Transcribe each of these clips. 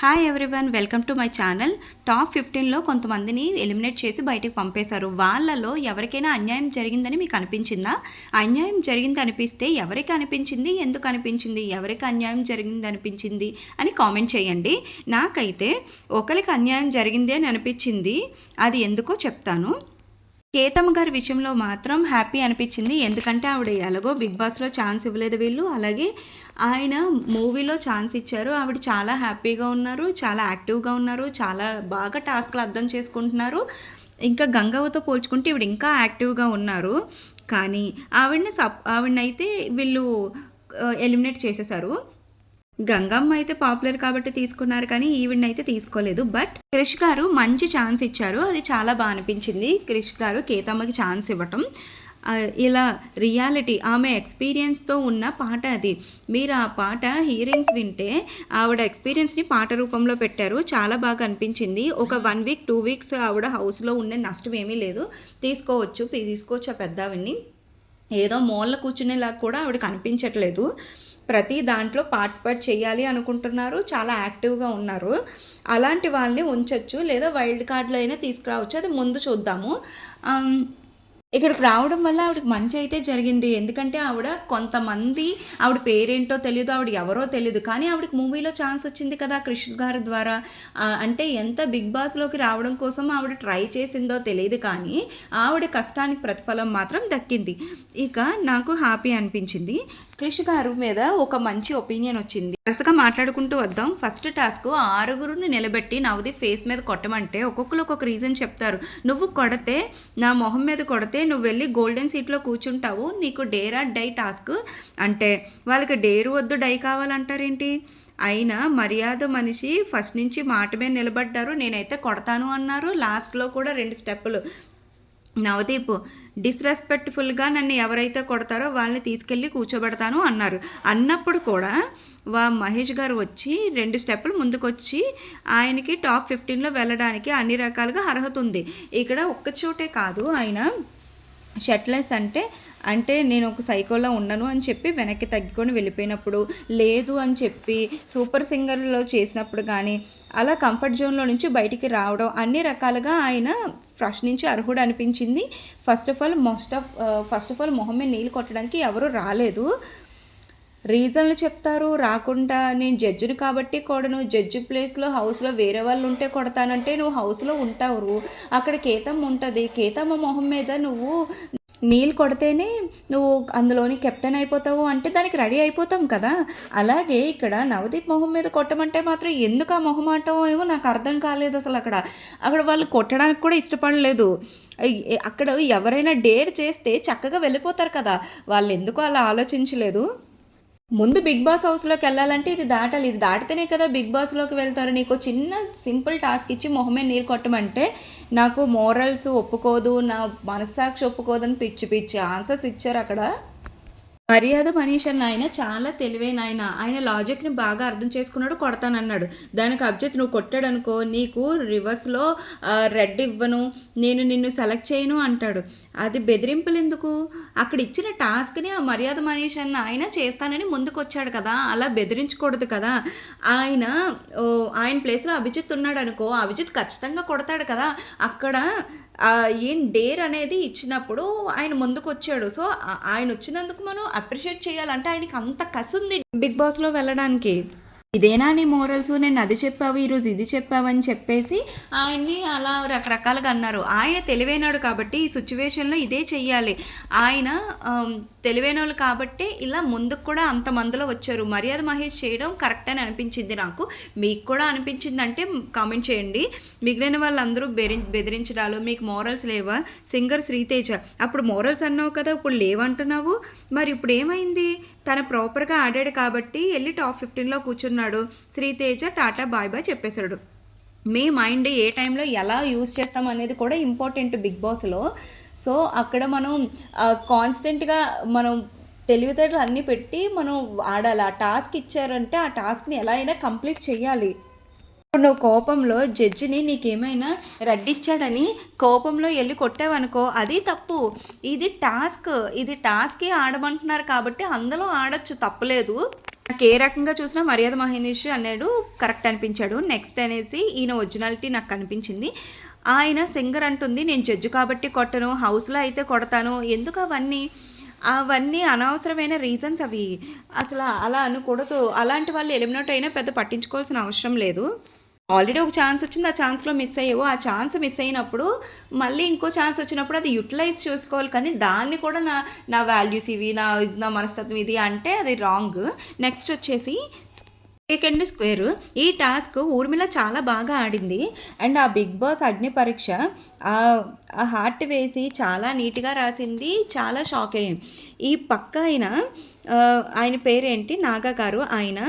Hi everyone, welcome to my channel. Top 15లో కొంతమందిని eliminate చేసి బయటకు పంపేశారు. వాళ్ళలో ఎవరికైనా అన్యాయం జరిగిందని మీకు అనిపించిందా? అన్యాయం జరిగింది అనిపిస్తే ఎవరికి అనిపించింది, ఎందుకు అనిపించింది, ఎవరికి అన్యాయం జరిగింది అనిపించింది అని కామెంట్ చేయండి. నాకైతే ఒకరికి అన్యాయం జరిగింది అని అనిపించింది. అది ఎందుకో చెప్తాను. కేతమ్మ గారి విషయంలో మాత్రం హ్యాపీ అనిపించింది. ఎందుకంటే ఆవిడ ఎలాగో బిగ్ బాస్లో ఛాన్స్ ఇవ్వలేదు వీళ్ళు, అలాగే ఆయన మూవీలో ఛాన్స్ ఇచ్చారు. ఆవిడ చాలా హ్యాపీగా ఉన్నారు, చాలా యాక్టివ్గా ఉన్నారు, చాలా బాగా టాస్క్లు అర్థం చేసుకుంటున్నారు. ఇంకా గంగవ్వతో పోల్చుకుంటే ఈవిడ ఇంకా యాక్టివ్గా ఉన్నారు. కానీ ఆవిడనైతే వీళ్ళు ఎలిమినేట్ చేసేసారు. గంగమ్మ అయితే పాపులర్ కాబట్టి తీసుకున్నారు, కానీ ఈవిడనైతే తీసుకోలేదు. బట్ క్రిష్ గారు మంచి ఛాన్స్ ఇచ్చారు, అది చాలా బాగా అనిపించింది. క్రిష్ గారు కేతమ్మకి ఛాన్స్ ఇవ్వటం, ఇలా రియాలిటీ ఆమె ఎక్స్పీరియన్స్తో ఉన్న పాట అది. మీరు ఆ పాట హీరింగ్స్ వింటే ఆవిడ ఎక్స్పీరియన్స్ని పాట రూపంలో పెట్టారు, చాలా బాగా అనిపించింది. ఒక 1 వీక్ 2 వీక్స్ ఆవిడ హౌస్లో ఉండే నష్టం ఏమీ లేదు, తీసుకోవచ్చు ఆ పెద్దవిని. ఏదో మూల కూర్చునేలాగా కూడా ఆవిడకి అనిపించట్లేదు. ప్రతి దాంట్లో పార్టిసిపేట్ చేయాలి అనుకుంటున్నారు, చాలా యాక్టివ్గా ఉన్నారు. అలాంటి వాళ్ళని ఉంచవచ్చు, లేదా వైల్డ్ కార్డులో అయినా తీసుకురావచ్చు, అది ముందు చూద్దాము. ఇక్కడికి రావడం వల్ల ఆవిడకి మంచి అయితే జరిగింది. ఎందుకంటే ఆవిడ పేరేంటో తెలియదు, ఆవిడ ఎవరో తెలియదు, కానీ ఆవిడకి మూవీలో ఛాన్స్ వచ్చింది కదా క్రిష్ గారి ద్వారా. అంటే ఎంత బిగ్ బాస్లోకి రావడం కోసం ఆవిడ ట్రై చేసిందో తెలియదు, కానీ ఆవిడ కష్టానికి ప్రతిఫలం మాత్రం దక్కింది. ఇక నాకు హ్యాపీ అనిపించింది. క్రిష్ గారు మీద ఒక మంచి ఒపీనియన్ వచ్చింది. వరుసగా మాట్లాడుకుంటూ వద్దాం. ఫస్ట్ టాస్క్ 6 నిలబెట్టి నవదీప్ ఫేస్ మీద కొట్టమంటే ఒక్కొక్కరు ఒక్కొక్క రీజన్ చెప్తారు. నువ్వు కొడితే, నా మొహం మీద కొడితే నువ్వు వెళ్ళి గోల్డెన్ సీట్లో కూర్చుంటావు, నీకు డేర్ ఆర్ డై టాస్క్ అంటే వాళ్ళకి డేరు వద్దు డై కావాలంటారేంటి? అయినా మర్యాద మనిషి ఫస్ట్ నుంచి మాట మీద నిలబడ్డారు. నేనైతే కొడతాను అన్నారు. లాస్ట్లో కూడా 2 స్టెప్పులు నవదీప్ డిస్రెస్పెక్ట్ఫుల్గా నన్ను ఎవరైతే కొడతారో వాళ్ళని తీసుకెళ్ళి కూర్చోబెడతాను అన్నారు. అన్నప్పుడు కూడా మహేష్ గారు వచ్చి 2 స్టెప్పులు ముందుకొచ్చి ఆయనకి టాప్ 15లో వెళ్ళడానికి అన్ని రకాలుగా అర్హత ఉంది. ఇక్కడ ఒక్క చోటే కాదు, ఆయన షర్ట్లెస్ అంటే నేను ఒక సైకోలో ఉండను అని చెప్పి వెనక్కి తగ్గుకొని వెళ్ళిపోయినప్పుడు, లేదు అని చెప్పి సూపర్ సింగర్లో చేసినప్పుడు, కానీ అలా కంఫర్ట్ జోన్లో నుంచి బయటికి రావడం, అన్ని రకాలుగా ఆయన ఫస్ట్ నుంచి అర్హుడు అనిపించింది. ఫస్ట్ ఆఫ్ ఆల్ మొహమ్మే నీళ్ళు కొట్టడానికి ఎవరు రాలేదు. రీజన్లు చెప్తారు రాకుండా. నేను జడ్జిని కాబట్టి కొడను, జడ్జి ప్లేస్లో హౌస్లో వేరే వాళ్ళు ఉంటే కొడతానంటే నువ్వు హౌస్లో ఉంటావు, అక్కడ కేతమ్మ ఉంటుంది, కేతమ్మ మొహం మీద నువ్వు నీళ్ళు కొడితేనే నువ్వు అందులోని కెప్టెన్ అయిపోతావు అంటే దానికి రెడీ అయిపోతాం కదా. అలాగే ఇక్కడ నవదీప్ మొహం మీద కొట్టమంటే మాత్రం ఎందుకు ఆ మొహమాటం ఏమో నాకు అర్థం కాలేదు. అసలు అక్కడ వాళ్ళు కొట్టడానికి కూడా ఇష్టపడలేదు. అక్కడ ఎవరైనా డేర్ చేస్తే చక్కగా వెళ్ళిపోతారు కదా, వాళ్ళు ఎందుకు అలా ఆలోచించలేదు. ముందు బిగ్ బాస్ హౌస్లోకి వెళ్ళాలంటే ఇది దాటాలి, ఇది దాటితేనే కదా బిగ్ బాస్లోకి వెళ్తారు. నీకు చిన్న సింపుల్ టాస్క్ ఇచ్చి మొహమే నీరు కొట్టమంటే నాకు మోరల్స్ ఒప్పుకోదు, నా మనస్సాక్షి ఒప్పుకోదని పిచ్చి ఆన్సర్స్ ఇచ్చారు అక్కడ. మర్యాద మనీష్ అన్న ఆయన చాలా తెలివైన ఆయన లాజిక్ని బాగా అర్థం చేసుకున్నాడు. కొడతానన్నాడు, దానికి అబ్జెక్ట్ నువ్వు కొట్టాడనుకో నీకు రివర్స్లో రెడ్ ఇవ్వను, నేను నిన్ను సెలెక్ట్ చేయను అంటాడు. అది బెదిరింపులు ఎందుకు? అక్కడ ఇచ్చిన టాస్క్ని ఆ మర్యాద మనీష్ అన్న ఆయన చేస్తానని ముందుకు వచ్చాడు కదా, అలా బెదిరించకూడదు కదా. ఆయన ప్లేస్లో అభిజిత్ ఉన్నాడు అనుకో, అభిజిత్ ఖచ్చితంగా కొడతాడు కదా. అక్కడ ఏం డేర్ అనేది ఇచ్చినప్పుడు ఆయన ముందుకు వచ్చాడు. సో ఆయన వచ్చినందుకు మనం అప్రిషియేట్ చేయాలంటే ఆయనకి అంత కసి ఉంది బిగ్ బాస్లో వెళ్ళడానికి. ఇదేనా నీ మోరల్స్, నేను అది చెప్పావు ఈరోజు ఇది చెప్పావని చెప్పేసి ఆయన్ని అలా రకరకాలుగా అన్నారు. ఆయన తెలివైనాడు కాబట్టి ఈ సిచ్యువేషన్లో ఇదే చెయ్యాలి. ఆయన తెలివైనోళ్ళు కాబట్టి ఇలా ముందుకు కూడా అంతమందిలో వచ్చారు. మర్యాద మహేష్ చేయడం కరెక్ట్ అని అనిపించింది నాకు. మీకు కూడా అనిపించిందంటే కామెంట్ చేయండి. మిగిలిన వాళ్ళందరూ బెదిరించడాలు, మీకు మోరల్స్ లేవా? సింగర్ శ్రీతేజ అప్పుడు మోరల్స్ అన్నావు కదా, ఇప్పుడు లేవంటున్నావు, మరి ఇప్పుడు ఏమైంది? తన ప్రాపర్గా ఆడాడు కాబట్టి వెళ్ళి టాప్ 15లో కూర్చున్నాడు. శ్రీతేజ టాటా బాయ్ బాయ్ చెప్పేశాడు. మీ మైండ్ ఏ టైంలో ఎలా యూజ్ చేస్తాం అనేది కూడా ఇంపార్టెంట్ బిగ్ బాస్లో. సో అక్కడ మనం కాన్స్టెంట్గా మనం తెలివితేటలు అన్నీ పెట్టి మనం ఆడాలి. ఆ టాస్క్ ఇచ్చారంటే ఆ టాస్క్ని ఎలా అయినా కంప్లీట్ చేయాలి. ఇప్పుడు నువ్వు కోపంలో జడ్జిని నీకేమైనా రెడ్డిచ్చాడని కోపంలో వెళ్ళి కొట్టావనుకో, అది తప్పు. ఇది టాస్క్ ఆడమంటున్నారు కాబట్టి అందులో ఆడచ్చు, తప్పలేదు. నాకు ఏ రకంగా చూసినా మర్యాద మహేష్ అన్నాడు కరెక్ట్ అనిపించాడు. నెక్స్ట్ అనేసి ఈయన ఒరిజినాలిటీ నాకు కనిపించింది. ఆయన సింగర్ అంటుంది నేను జడ్జి కాబట్టి కొట్టను, హౌస్లో అయితే కొడతాను. ఎందుకు అవన్నీ? అవన్నీ అనవసరమైన రీజన్స్ అవి. అసలు అలా అనకూడదు. అలాంటి వాళ్ళు ఎలిమినేట్ అయినా పెద్ద పట్టించుకోవాల్సిన అవసరం లేదు. ఆల్రెడీ ఒక ఛాన్స్ వచ్చింది, ఆ ఛాన్స్లో మిస్ అయ్యావు. ఆ ఛాన్స్ మిస్ అయినప్పుడు మళ్ళీ ఇంకో ఛాన్స్ వచ్చినప్పుడు అది యూటిలైజ్ చేసుకోవాలి. కానీ దాన్ని కూడా నా నా వాల్యూస్ ఇవి, నా మనస్తత్వం ఇది అంటే అది రాంగ్. నెక్స్ట్ వచ్చేసి సెకండ్ స్క్వేర్. ఈ టాస్క్ ఊర్మిళ చాలా బాగా ఆడింది. అండ్ ఆ బిగ్ బాస్ అగ్ని పరీక్ష ఆ హార్ట్ వేసి చాలా నీట్గా రాసింది. చాలా షాక్ అయ్యింది. ఈ పక్క ఆయన పేరేంటి, నాగా గారు, ఆయన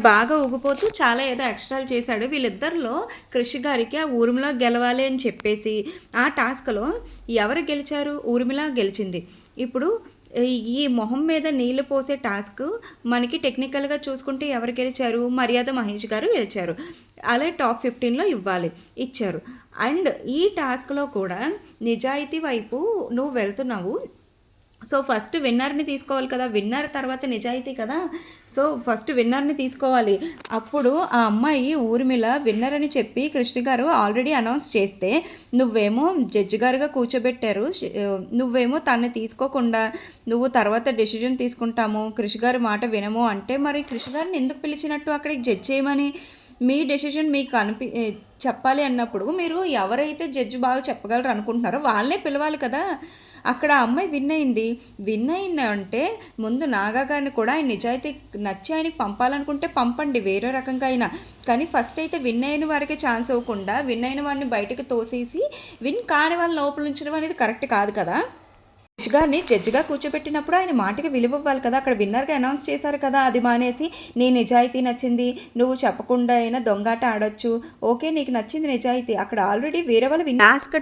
బాగా ఊగిపోతూ చాలా ఏదో ఎక్స్ట్రాలు చేశాడు. వీళ్ళిద్దరిలో కృషి గారికి ఆ ఊర్మిళ గెలవాలి అని చెప్పేసి ఆ టాస్క్లో ఎవరు గెలిచారు? ఊర్మిళ గెలిచింది. ఇప్పుడు ఈ మొహం మీద నీళ్లు పోసే టాస్క్ మనకి టెక్నికల్గా చూసుకుంటే ఎవరు గెలిచారు? మర్యాద మహేష్ గారు గెలిచారు. అలాగే టాప్ 15లో ఇచ్చారు. అండ్ ఈ టాస్క్లో కూడా నిజాయితీ వైపు నువ్వు వెళ్తున్నావు. సో ఫస్ట్ విన్నర్ని తీసుకోవాలి కదా, విన్నర్ తర్వాత నిజాయితీ కదా. సో ఫస్ట్ విన్నర్ని తీసుకోవాలి. అప్పుడు ఆ అమ్మాయి ఊర్మిళ విన్నర్ అని చెప్పి కృష్ణ గారు ఆల్రెడీ అనౌన్స్ చేస్తే నువ్వేమో జడ్జి గారుగా కూర్చోబెట్టారు. నువ్వేమో తన్ని తీసుకోకుండా నువ్వు తర్వాత డెసిజన్ తీసుకుంటాము, కృషి గారి మాట వినము అంటే మరి కృషి గారిని ఎందుకు పిలిచినట్టు అక్కడికి జడ్జ్ చేయమని? మీ డెసిషన్ మీకు చెప్పాలి అన్నప్పుడు మీరు ఎవరైతే జడ్జి బాగా చెప్పగలరు అనుకుంటున్నారో వాళ్ళనే పిలవాలి కదా. అక్కడ అమ్మాయి విన్ అయిందంటే ముందు నాగా గారిని కూడా ఆయన నిజాయితీ నచ్చి ఆయనకి పంపాలనుకుంటే పంపండి, వేరే రకంగా అయినా. కానీ ఫస్ట్ అయితే విన్ అయిన వారికి ఛాన్స్ ఇవ్వకుండా విన్ అయిన వారిని బయటకు తోసేసి విన్ కాని వాళ్ళని లోపల ఉంచడం అనేది కరెక్ట్ కాదు కదా. కృషి గారిని జడ్జిగా కూర్చోబెట్టినప్పుడు ఆయన మాటకి విలువ ఇవ్వాలి కదా. అక్కడ విన్నర్గా అనౌన్స్ చేశారు కదా, అది మానేసి నీ నిజాయితీ నచ్చింది, నువ్వు చెప్పకుండా అయినా దొంగాట ఆడొచ్చు, ఓకే నీకు నచ్చింది నిజాయితీ. అక్కడ ఆల్రెడీ వేరే వాళ్ళు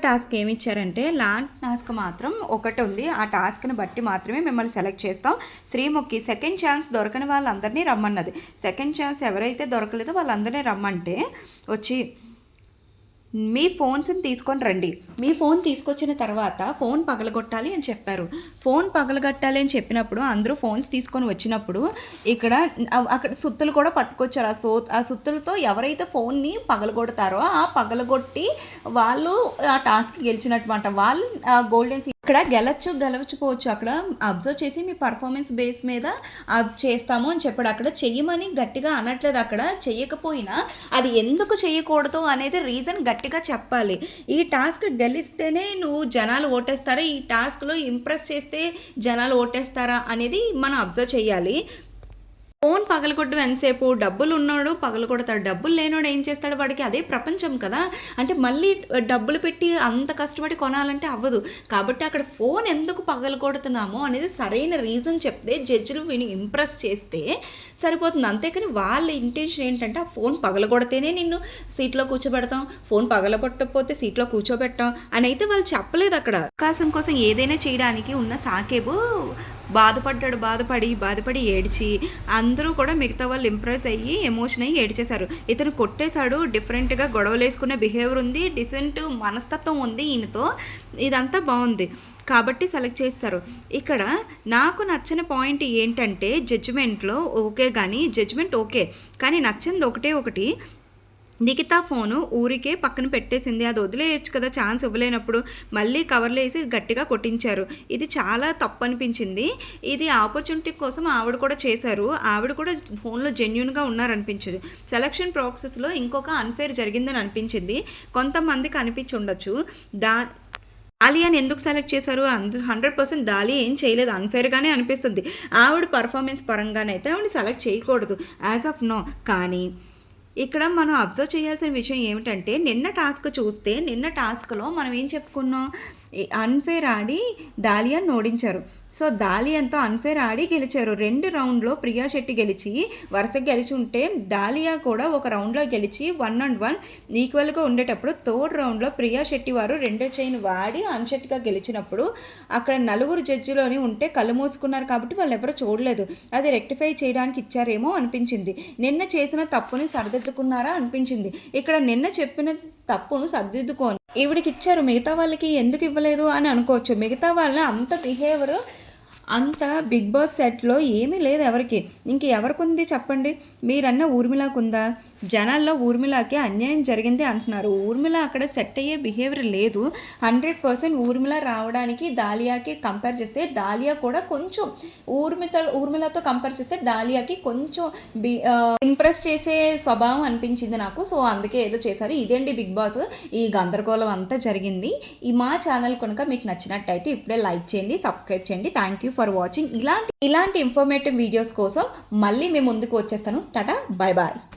టాస్క్ ఏమి ఇచ్చారంటే లాంటి టాస్క్ మాత్రం ఒకటి ఉంది. ఆ టాస్క్ని బట్టి మాత్రమే మిమ్మల్ని సెలెక్ట్ చేస్తాం. శ్రీముఖి సెకండ్ ఛాన్స్ దొరకని వాళ్ళందరినీ రమ్మన్నది. సెకండ్ ఛాన్స్ ఎవరైతే దొరకలేదో వాళ్ళందరినీ రమ్మంటే వచ్చి మీ ఫోన్స్ని తీసుకొని రండి. మీ ఫోన్ తీసుకొచ్చిన తర్వాత ఫోన్ పగలగొట్టాలి అని చెప్పారు. ఫోన్ పగలగొట్టాలి అని చెప్పినప్పుడు అందరూ ఫోన్స్ తీసుకొని వచ్చినప్పుడు అక్కడ సుత్తులు కూడా పట్టుకొచ్చారు. ఆ సుత్తులతో ఎవరైతే ఫోన్ని పగలగొడతారో ఆ పగలగొట్టి వాళ్ళు ఆ టాస్క్ గెలిచినట్టు వాళ్ళు గోల్డెన్ ఇక్కడ గెలవచ్చుపోవచ్చు. అక్కడ అబ్జర్వ్ చేసి మీ పర్ఫార్మెన్స్ బేస్ మీద చేస్తాము అని చెప్పాడు. అక్కడ చెయ్యమని గట్టిగా అనట్లేదు. అక్కడ చెయ్యకపోయినా అది ఎందుకు చేయకూడదు అనేది రీజన్ గట్టిగా చెప్పాలి. ఈ టాస్క్ గెలిస్తేనే నువ్వు జనాలు ఓటేస్తారా, ఈ టాస్క్లో ఇంప్రెస్ చేస్తే జనాలు ఓటేస్తారా అనేది మనం అబ్జర్వ్ చేయాలి. ఫోన్ పగలగొట్టడం ఎంతసేపు? డబ్బులు ఉన్నాడు పగలగొడతాడు, డబ్బులు లేనోడు ఏం చేస్తాడు? వాడికి అదే ప్రపంచం కదా. అంటే మళ్ళీ డబ్బులు పెట్టి అంత కష్టపడి కొనాలంటే అవ్వదు. కాబట్టి అక్కడ ఫోన్ ఎందుకు పగలగొడుతున్నామో అనేది సరైన రీజన్ చెప్తే జడ్జిలు విని ఇంప్రెస్ చేస్తే సరిపోతుంది. అంతేకాని వాళ్ళ ఇంటెన్షన్ ఏంటంటే ఆ ఫోన్ పగలగొడితేనే నిన్ను సీట్లో కూర్చోబెడతాం, ఫోన్ పగలగొట్టకపోతే సీట్లో కూర్చోబెట్టాం అని అయితే వాళ్ళు చెప్పలేదు. అక్కడ అవకాశం కోసం ఏదైనా చేయడానికి ఉన్న సాకేబు బాధపడి ఏడ్చి అందరూ కూడా మిగతా వాళ్ళు ఇంప్రెస్ అయ్యి ఎమోషన్ అయ్యి ఏడ్చేశారు. ఇతను కొట్టేశాడు, డిఫరెంట్గా గొడవలు వేసుకునే బిహేవియర్ ఉంది, డిసెంట్ మనస్తత్వం ఉంది ఈయనతో, ఇదంతా బాగుంది కాబట్టి సెలెక్ట్ చేస్తారు. ఇక్కడ నాకు నచ్చిన పాయింట్ ఏంటంటే జడ్జిమెంట్లో ఓకే, కానీ జడ్జిమెంట్ ఓకే కానీ నచ్చింది ఒకటి నిఖితా ఫోను ఊరికే పక్కన పెట్టేసింది. అది వదిలేయచ్చు కదా, ఛాన్స్ ఇవ్వలేనప్పుడు మళ్ళీ కవర్లు వేసి గట్టిగా కొట్టించారు. ఇది చాలా తప్పు అనిపించింది. ఇది ఆపర్చునిటీ కోసం ఆవిడ కూడా చేశారు. ఆవిడ కూడా ఫోన్లో జెన్యూన్గా ఉన్నారనిపించదు. సెలక్షన్ ప్రాసెస్లో ఇంకొక అన్ఫేర్ జరిగిందని అనిపించింది. కొంతమందికి అనిపించి ఉండొచ్చు. దాలియాని ఎందుకు సెలెక్ట్ చేశారు? 100% దాలియా ఏం చేయలేదు, అన్ఫేర్గానే అనిపిస్తుంది. ఆవిడ పర్ఫార్మెన్స్ పరంగానైతే ఆవిడ సెలెక్ట్ చేయకూడదు యాజ్ ఆఫ్ నో. కానీ ఇక్కడ మనం అబ్జర్వ్ చేయాల్సిన విషయం ఏమిటంటే నిన్న టాస్క్లో మనం ఏం చెప్పుకున్నాం? అన్ఫేర్ ఆడి దాలియాని ఓడించారు. సో దాలియాతో అన్ఫేర్ ఆడి గెలిచారు. 2 రౌండ్లో ప్రియా శెట్టి గెలిచి వరుసగా గెలిచి ఉంటే దాలియా కూడా ఒక రౌండ్లో గెలిచి 1-1 ఈక్వల్గా ఉండేటప్పుడు 3rd రౌండ్లో ప్రియా శెట్టి వారు 2వ చైన్ వాడి అన్షెట్గా గెలిచినప్పుడు అక్కడ 4 జడ్జిలోని ఉంటే కళ్ళు మూసుకున్నారు కాబట్టి వాళ్ళు ఎవరు చూడలేదు. అది రెక్టిఫై చేయడానికి ఇచ్చారేమో అనిపించింది. నిన్న చేసిన తప్పుని సరిదిద్దుకున్నారా అనిపించింది. ఇక్కడ నిన్న చెప్పిన తప్పును సర్దిద్దుకొని ఈవిడికి ఇచ్చారు, మిగతా వాళ్ళకి ఎందుకు ఇవ్వలేదు అని అనుకోవచ్చు. మిగతా వాళ్ళ అంత బిహేవియర్ అంత బిగ్ బాస్ సెట్లో ఏమీ లేదు ఎవరికి. ఇంక ఎవరికుంది చెప్పండి? మీరన్న ఊర్మిళకుందా? జనాల్లో ఊర్మిళకి అన్యాయం జరిగింది అంటున్నారు. ఊర్మిళ అక్కడ సెట్ అయ్యే బిహేవియర్ లేదు. 100% ఊర్మిళ రావడానికి దాలియాకి కంపేర్ చేస్తే దాలియా కూడా కొంచెం ఊర్మిళతో కంపేర్ చేస్తే దాలియాకి కొంచెం ఇంప్రెస్ చేసే స్వభావం అనిపించింది నాకు. సో అందుకే ఏదో చేశారు. ఇదేంటి బిగ్ బాస్ ఈ గందరగోళం అంతా జరిగింది. ఈ మా ఛానల్ కనుక మీకు నచ్చినట్టయితే ఇప్పుడే లైక్ చేయండి, సబ్స్క్రైబ్ చేయండి. Thank you for watching. ఇలాంటి ఇన్ఫర్మేటివ్ వీడియోస్ కోసం మళ్ళీ మేము ముందుకు వచ్చేస్తాను. Tata, bye bye.